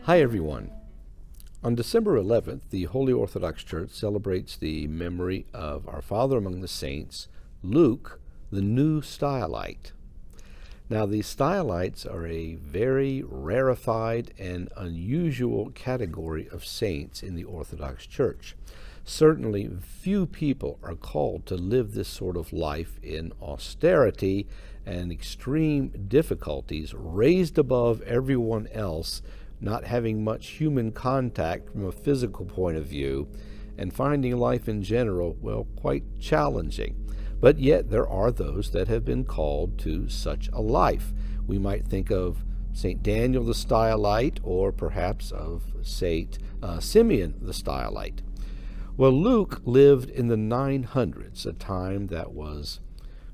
Hi everyone. On December 11th, the Holy Orthodox Church celebrates the memory of our Father among the Saints, Luke, the new Stylite. Now, the Stylites are a very rarefied and unusual category of saints in the Orthodox Church. Certainly, few people are called to live this sort of life in austerity and extreme difficulties, raised above everyone else, not having much human contact from a physical point of view, and finding life in general, well, quite challenging. But yet there are those that have been called to such a life. We might think of St. Daniel the Stylite, or perhaps of St. Simeon the Stylite. Well, Luke lived in the 900s, a time that was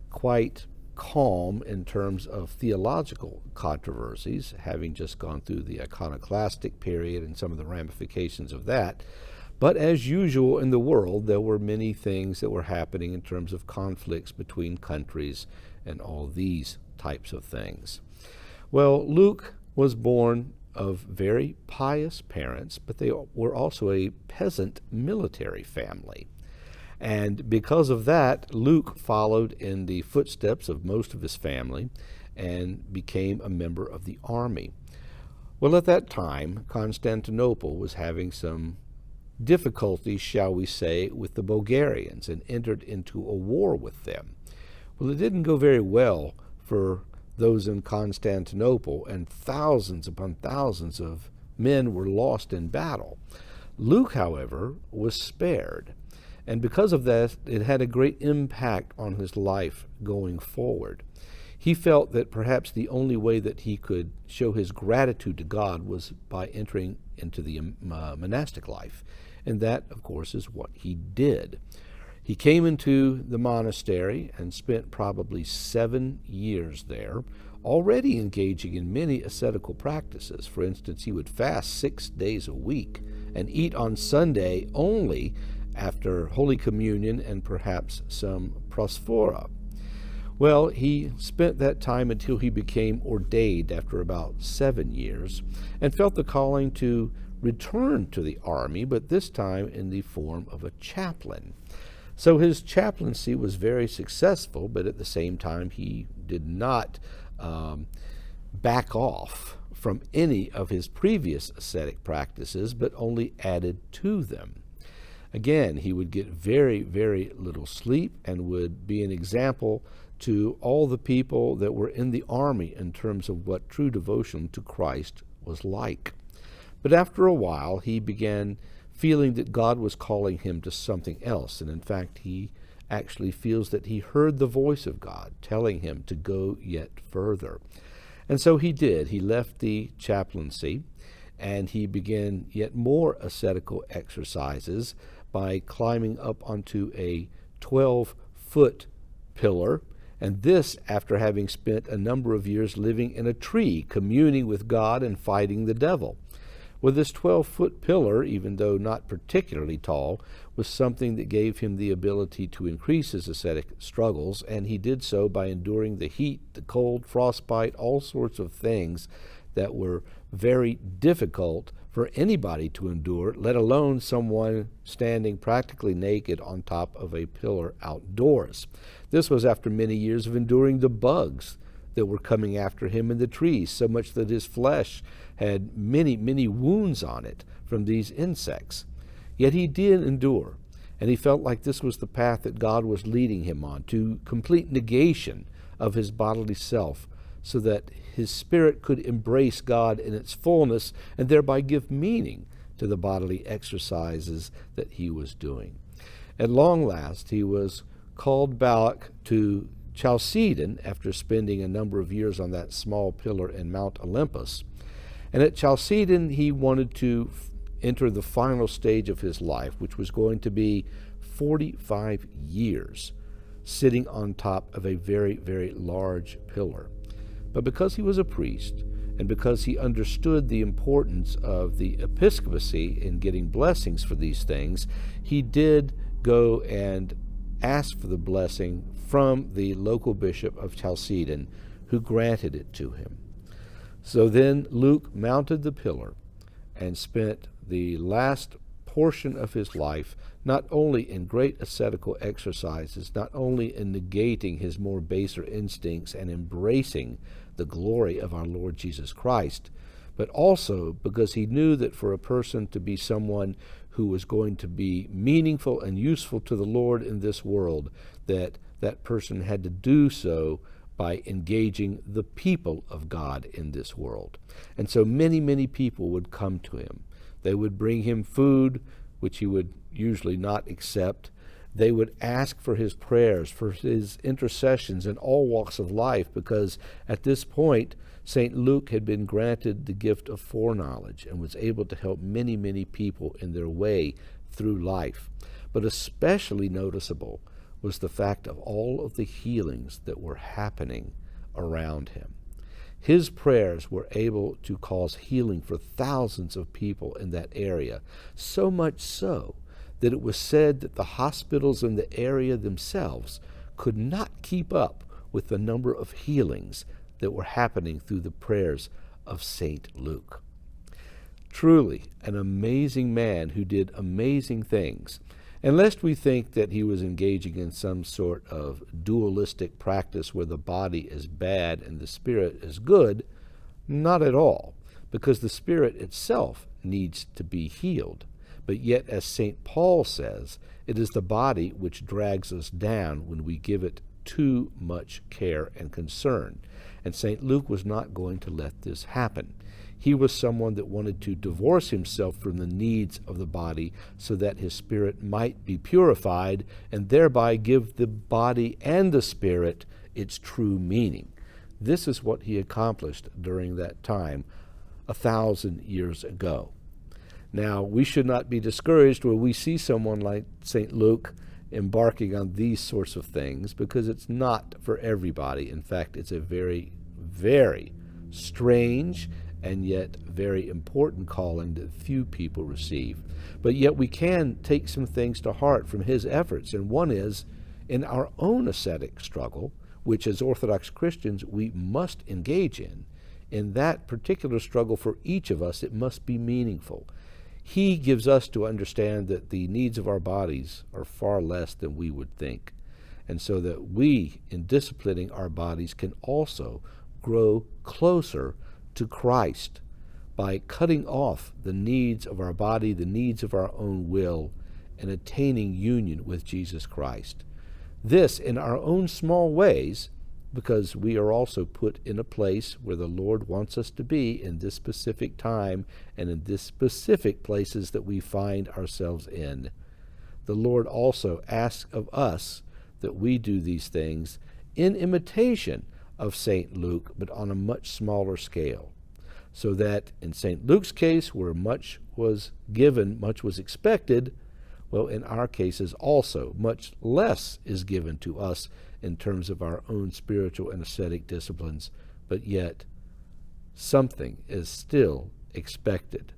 quite calm in terms of theological controversies, having just gone through the iconoclastic period and some of the ramifications of that. But as usual in the world, there were many things that were happening in terms of conflicts between countries and all these types of things. Well, Luke was born of very pious parents, but they were also a peasant military family. And because of that, Luke followed in the footsteps of most of his family and became a member of the army. Well, at that time, Constantinople was having some difficulties, shall we say, with the Bulgarians and entered into a war with them. Well, it didn't go very well for those in Constantinople, and thousands upon thousands of men were lost in battle. Luke, however, was spared. And because of that, it had a great impact on his life going forward. He felt that perhaps the only way that he could show his gratitude to God was by entering into the monastic life. And that, of course, is what he did. He came into the monastery and spent probably 7 years there, already engaging in many ascetical practices. For instance, he would fast 6 days a week and eat on Sunday only after Holy Communion and perhaps some prosphora. Well, he spent that time until he became ordained after about 7 years and felt the calling to return to the army, but this time in the form of a chaplain. So his chaplaincy was very successful, but at the same time he did not back off from any of his previous ascetic practices, but only added to them. Again, he would get very, very little sleep and would be an example to all the people that were in the army in terms of what true devotion to Christ was like. But after a while, he began feeling that God was calling him to something else. And in fact, he actually feels that he heard the voice of God telling him to go yet further. And so he did. He left the chaplaincy and he began yet more ascetical exercises by climbing up onto a 12-foot pillar, and this after having spent a number of years living in a tree, communing with God and fighting the devil. Well, this 12-foot pillar, even though not particularly tall, was something that gave him the ability to increase his ascetic struggles, and he did so by enduring the heat, the cold, frostbite, all sorts of things that were very difficult for anybody to endure, let alone someone standing practically naked on top of a pillar outdoors. This was after many years of enduring the bugs that were coming after him in the trees, so much that his flesh had many, many wounds on it from these insects. Yet he did endure, and he felt like this was the path that God was leading him on, to complete negation of his bodily self, so that his spirit could embrace God in its fullness and thereby give meaning to the bodily exercises that he was doing. At long last, he was called back to Chalcedon after spending a number of years on that small pillar in Mount Olympus. And at Chalcedon, he wanted to enter the final stage of his life, which was going to be 45 years sitting on top of a very, very large pillar. But because he was a priest, and because he understood the importance of the episcopacy in getting blessings for these things, he did go and ask for the blessing from the local bishop of Chalcedon, who granted it to him. So then Luke mounted the pillar and spent the last portion of his life not only in great ascetical exercises, not only in negating his more baser instincts and embracing the glory of our Lord Jesus Christ, but also because he knew that for a person to be someone who was going to be meaningful and useful to the Lord in this world, that that person had to do so by engaging the people of God in this world. And so many, many people would come to him. They would bring him food, which he would usually not accept. They would ask for his prayers, for his intercessions in all walks of life, because at this point, St. Luke had been granted the gift of foreknowledge and was able to help many, many people in their way through life. But especially noticeable was the fact of all of the healings that were happening around him. His prayers were able to cause healing for thousands of people in that area, so much so that it was said that the hospitals in the area themselves could not keep up with the number of healings that were happening through the prayers of St. Luke. Truly an amazing man who did amazing things. And lest we think that he was engaging in some sort of dualistic practice where the body is bad and the spirit is good, not at all, because the spirit itself needs to be healed. But yet, as St. Paul says, it is the body which drags us down when we give it too much care and concern. And St. Luke was not going to let this happen. He was someone that wanted to divorce himself from the needs of the body so that his spirit might be purified and thereby give the body and the spirit its true meaning. This is what he accomplished during that time 1,000 years ago. Now, we should not be discouraged when we see someone like St. Luke embarking on these sorts of things, because it's not for everybody. In fact, it's a very, very strange and yet very important calling that few people receive. But yet we can take some things to heart from his efforts, and one is in our own ascetic struggle, which as Orthodox Christians we must engage in that particular struggle for each of us, it must be meaningful. He gives us to understand that the needs of our bodies are far less than we would think, and so that we, in disciplining our bodies, can also grow closer to Christ by cutting off the needs of our body, the needs of our own will, and attaining union with Jesus Christ. This in our own small ways, because we are also put in a place where the Lord wants us to be in this specific time and in this specific places that we find ourselves in. The Lord also asks of us that we do these things in imitation of St. Luke, but on a much smaller scale, so that in St. Luke's case, where much was given, much was expected, well, in our cases also, much less is given to us in terms of our own spiritual and ascetic disciplines, but yet something is still expected.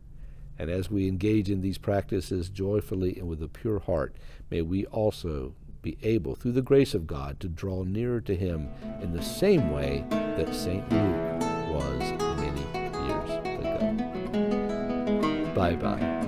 And as we engage in these practices joyfully and with a pure heart, may we also be able, through the grace of God, to draw nearer to him in the same way that St. Luke was many years ago. Bye-bye.